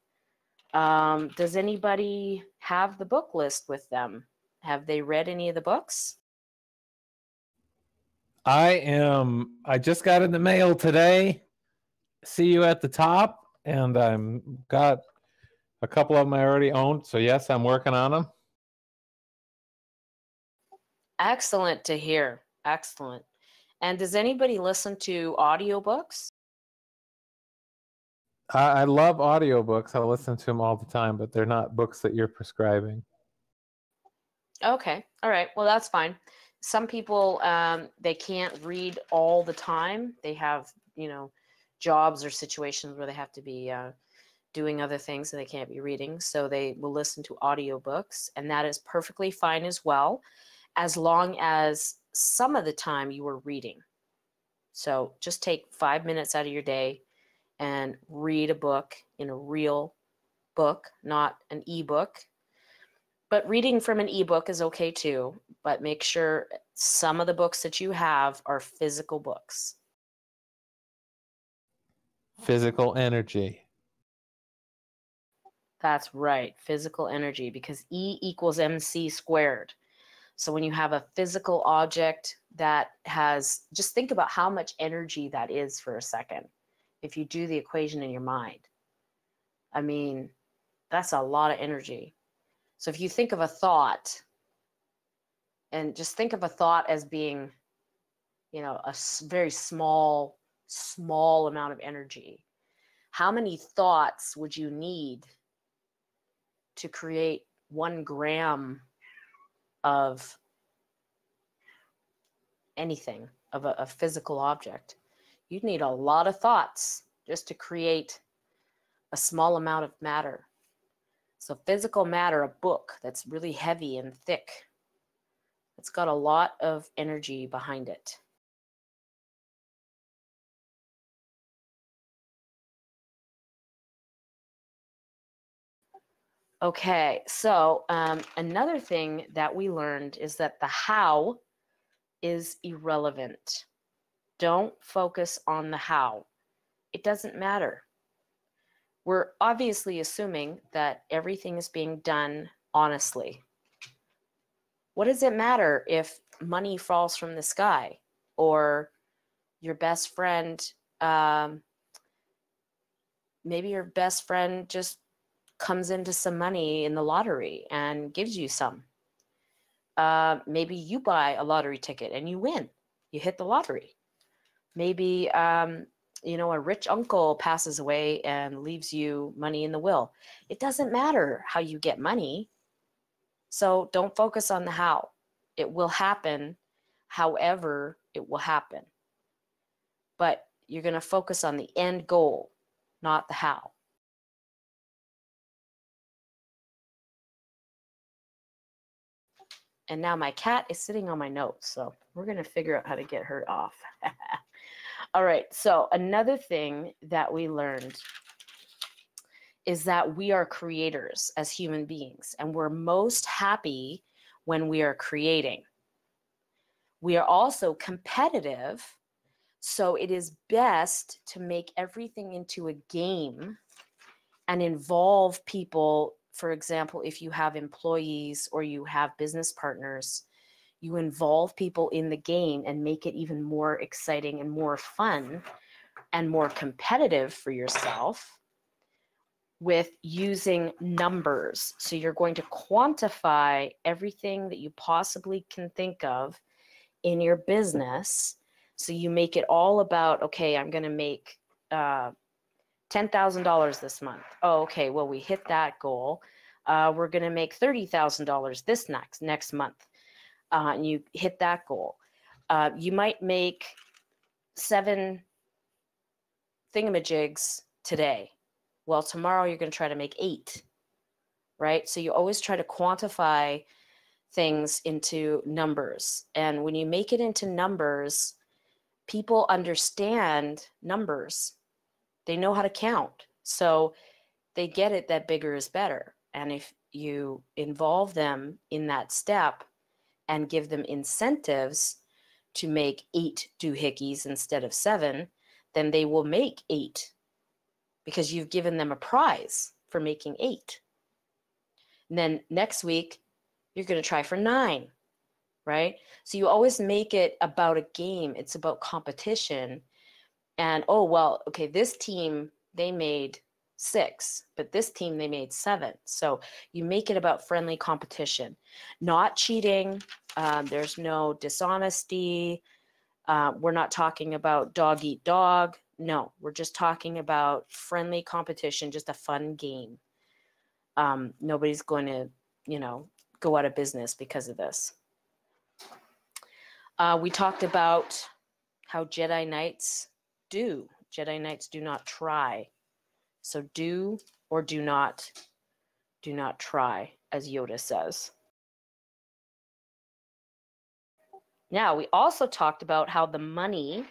S2: Does anybody have the book list with them? Have they read any of the books?
S3: I just got in the mail today. See you at the top, and I'm got a couple of them I already owned. So yes, I'm working on them.
S2: Excellent to hear. Excellent. And does anybody listen to audiobooks?
S3: I love audiobooks. I listen to them all the time, but they're not books that you're prescribing.
S2: Okay. All right. Well, that's fine. Some people, they can't read all the time. They have, jobs or situations where they have to be doing other things and they can't be reading. So they will listen to audiobooks, and that is perfectly fine as well, as long as some of the time you are reading. So just take 5 minutes out of your day and read a book in a real book, not an ebook. But reading from an ebook is okay too, but make sure some of the books that you have are physical books.
S3: Physical energy.
S2: That's right, physical energy, because E equals MC squared. So when you have a physical object that has, just think about how much energy that is for a second. If you do the equation in your mind, I mean, that's a lot of energy. So if you think of a thought, and just think of a thought as being very small amount of energy. How many thoughts would you need to create 1 gram of anything, of a physical object? You'd need a lot of thoughts just to create a small amount of matter. So physical matter, a book that's really heavy and thick, it's got a lot of energy behind it. Okay, so another thing that we learned is that the how is irrelevant. Don't focus on the how. It doesn't matter. We're obviously assuming that everything is being done honestly. What does it matter if money falls from the sky, or your best friend, maybe your best friend just comes into some money in the lottery and gives you some? Maybe you buy a lottery ticket and you win. You hit the lottery. Maybe a rich uncle passes away and leaves you money in the will. It doesn't matter how you get money. So don't focus on the how. It will happen however it will happen. But you're going to focus on the end goal, not the how. And now my cat is sitting on my notes, so we're going to figure out how to get her off. All right, so another thing that we learned is that we are creators as human beings, and we're most happy when we are creating. We are also competitive, so it is best to make everything into a game and involve people. For example, if you have employees or you have business partners, you involve people in the game and make it even more exciting and more fun and more competitive for yourself with using numbers. So you're going to quantify everything that you possibly can think of in your business. So you make it all about, okay, I'm going to make $10,000 this month. Oh, okay, well, we hit that goal. We're going to make $30,000 this next month. And you hit that goal. You might make 7 thingamajigs today. Well, tomorrow you're going to try to make 8, right? So you always try to quantify things into numbers. And when you make it into numbers, people understand numbers. They know how to count. So they get it that bigger is better. And if you involve them in that step and give them incentives to make 8 doohickeys instead of 7, then they will make 8 because you've given them a prize for making 8. And then next week, you're going to try for 9, right? So you always make it about a game. It's about competition. And, oh, well, okay, this team, they made 6, but this team, they made 7. So you make it about friendly competition, not cheating. There's no dishonesty. We're not talking about dog eat dog. No, we're just talking about friendly competition, just a fun game. Nobody's going to, go out of business because of this. We talked about how Jedi Knights do. Jedi Knights do not try. So do or do not try, as Yoda says. Now, we also talked about how the money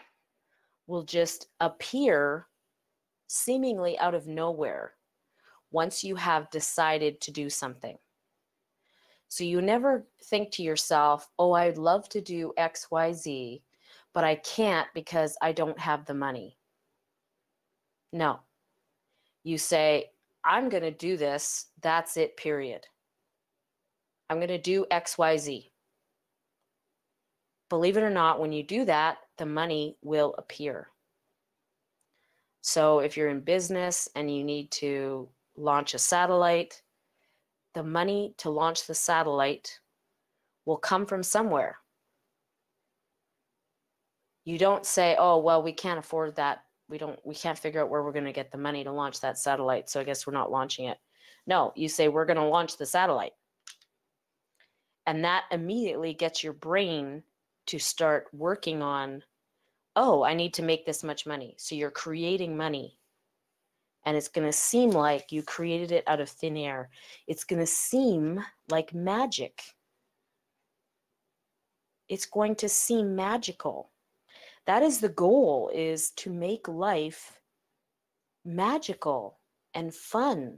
S2: will just appear seemingly out of nowhere once you have decided to do something. So you never think to yourself, oh, I'd love to do X, Y, Z, but I can't because I don't have the money. No. You say, I'm going to do this. That's it, period. I'm going to do X, Y, Z. Believe it or not, when you do that, the money will appear. So if you're in business and you need to launch a satellite, the money to launch the satellite will come from somewhere. You don't say, oh, well, we can't afford that. We can't figure out where we're going to get the money to launch that satellite. So I guess we're not launching it. No, you say, we're going to launch the satellite. And that immediately gets your brain to start working on, oh, I need to make this much money. So you're creating money. And it's going to seem like you created it out of thin air. It's going to seem like magic. It's going to seem magical. That is the goal, is to make life magical and fun.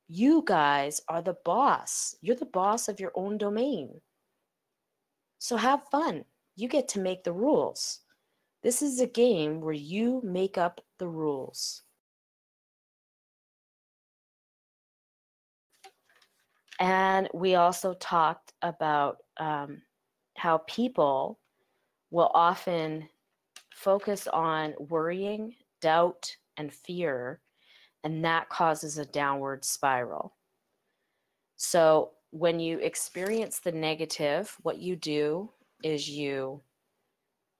S2: You guys are the boss. You're the boss of your own domain. So have fun. You get to make the rules. This is a game where you make up the rules. And we also talked about how people will often focus on worrying, doubt, and fear, and that causes a downward spiral. So when you experience the negative, what you do is you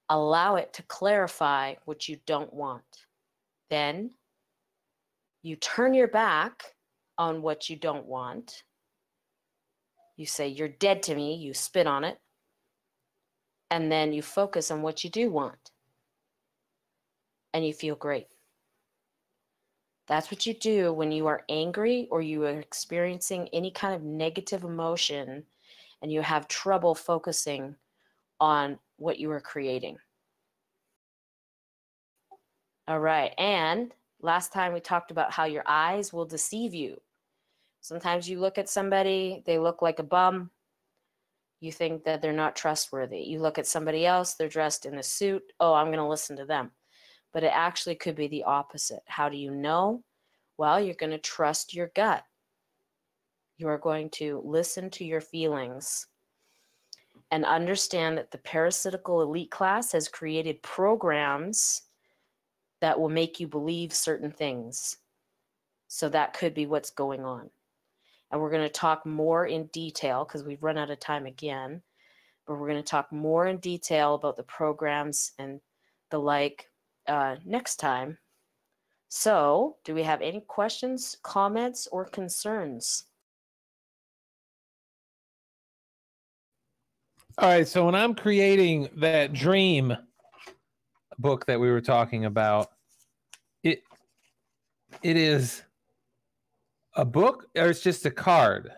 S2: allow it to clarify what you don't want. Then you turn your back on what you don't want. You say, you're dead to me, you spit on it. And then you focus on what you do want. And you feel great. That's what you do when you are angry or you are experiencing any kind of negative emotion and you have trouble focusing on what you are creating. All right. And last time we talked about how your eyes will deceive you. Sometimes you look at somebody, they look like a bum. You think that they're not trustworthy. You look at somebody else, they're dressed in a suit. Oh, I'm going to listen to them. But it actually could be the opposite. How do you know? Well, you're going to trust your gut. You are going to listen to your feelings and understand that the parasitical elite class has created programs that will make you believe certain things. So that could be what's going on. And we're going to talk more in detail because we've run out of time again. But we're going to talk more in detail about the programs and the like next time. So, do we have any questions, comments, or concerns?
S3: All right. So when I'm creating that dream book that we were talking about, it is a book or it's just a card?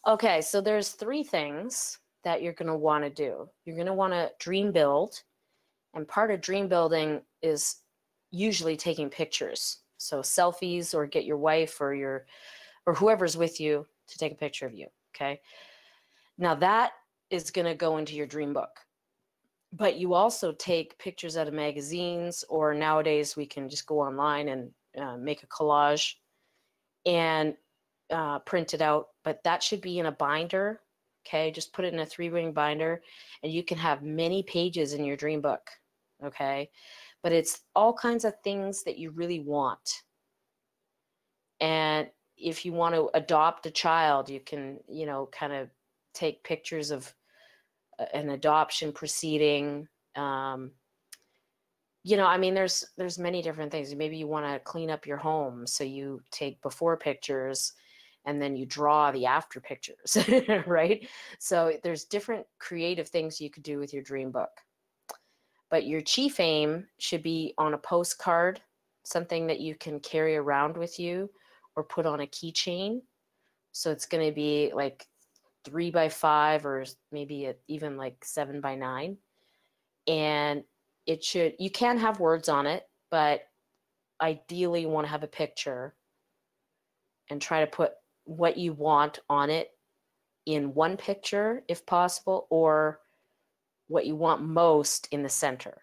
S2: Okay, so there's 3 things that you're going to want to do. You're going to want to dream build, and part of dream building is usually taking pictures. So selfies, or get your wife or whoever's with you to take a picture of you, okay? Now that is going to go into your dream book. But you also take pictures out of magazines, or nowadays we can just go online and make a collage and print it out. But that should be in a binder, okay? Just put it in a 3-ring binder, and you can have many pages in your dream book, okay? But it's all kinds of things that you really want. And if you want to adopt a child, you can, kind of take pictures of an adoption proceeding. There's many different things. Maybe you want to clean up your home, so you take before pictures and then you draw the after pictures, right? So there's different creative things you could do with your dream book. But your chief aim should be on a postcard, something that you can carry around with you or put on a keychain. So it's going to be like 3x5 or maybe even like 7x9. And you can have words on it, but ideally you want to have a picture and try to put what you want on it in one picture if possible, or what you want most in the center.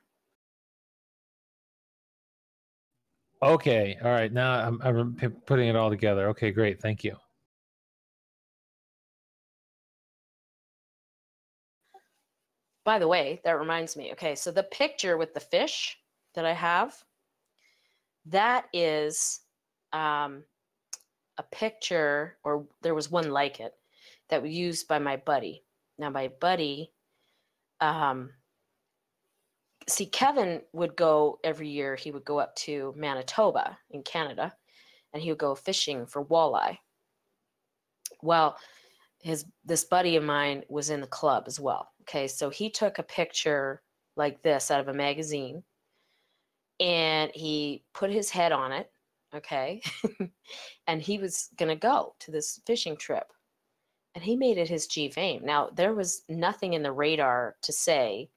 S3: Okay. All right. Now I'm putting it all together. Okay, great. Thank you.
S2: By the way, that reminds me. Okay, so the picture with the fish that I have, that is a picture, or there was one like it, that was used by my buddy. Now my buddy, see, Kevin would go every year. He would go up to Manitoba in Canada, and he would go fishing for walleye. Well, this buddy of mine was in the club as well. Okay, so he took a picture like this out of a magazine, and he put his head on it. Okay, and he was gonna go to this fishing trip, and he made it his chief aim. Now there was nothing in the radar to say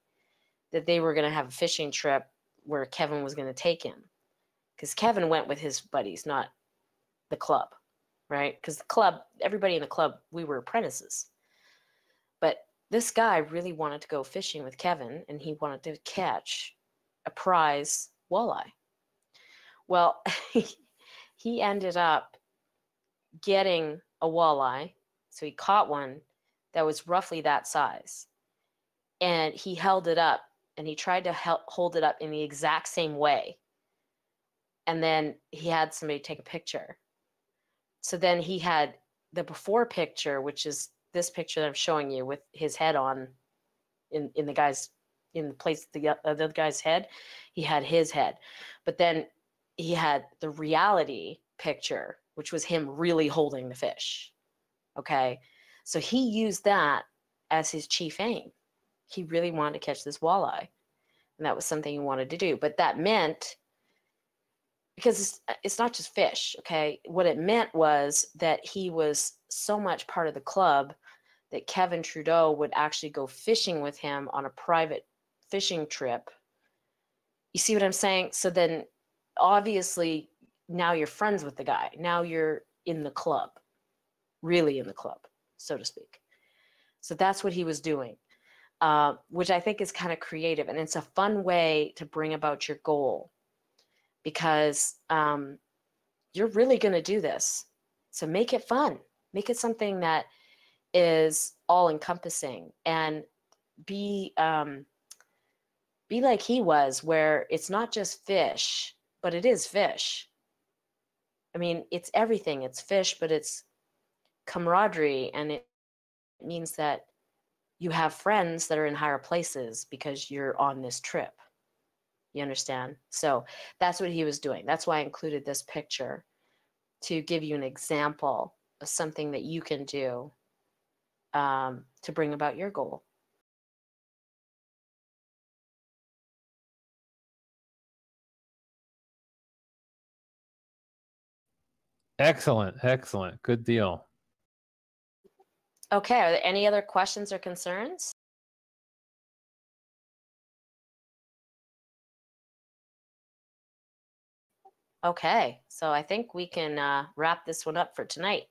S2: that they were gonna have a fishing trip where Kevin was gonna take him, because Kevin went with his buddies, not the club. Right? Because the club, everybody in the club, we were apprentices. But this guy really wanted to go fishing with Kevin, and he wanted to catch a prize walleye. Well, he ended up getting a walleye. So he caught one that was roughly that size. And he held it up, and he tried to hold it up in the exact same way. And then he had somebody take a picture. So then he had the before picture, which is this picture that I'm showing you with his head on in the place the other guy's head. He had his head. But then he had the reality picture, which was him really holding the fish. Okay. So he used that as his chief aim. He really wanted to catch this walleye. And that was something he wanted to do. But that meant, because it's not just fish, okay? What it meant was that he was so much part of the club that Kevin Trudeau would actually go fishing with him on a private fishing trip. You see what I'm saying? So then obviously now you're friends with the guy. Now you're in the club, really in the club, so to speak. So that's what he was doing, which I think is kind of creative. And it's a fun way to bring about your goal, because you're really going to do this. So make it fun. Make it something that is all encompassing, and be like he was, where it's not just fish, but it is fish. I mean, it's everything. It's fish, but it's camaraderie, and it means that you have friends that are in higher places because you're on this trip. You understand? So that's what he was doing. That's why I included this picture, to give you an example of something that you can do to bring about your goal.
S3: Excellent. Excellent. Good deal.
S2: Okay, are there any other questions or concerns? Okay, so I think we can wrap this one up for tonight.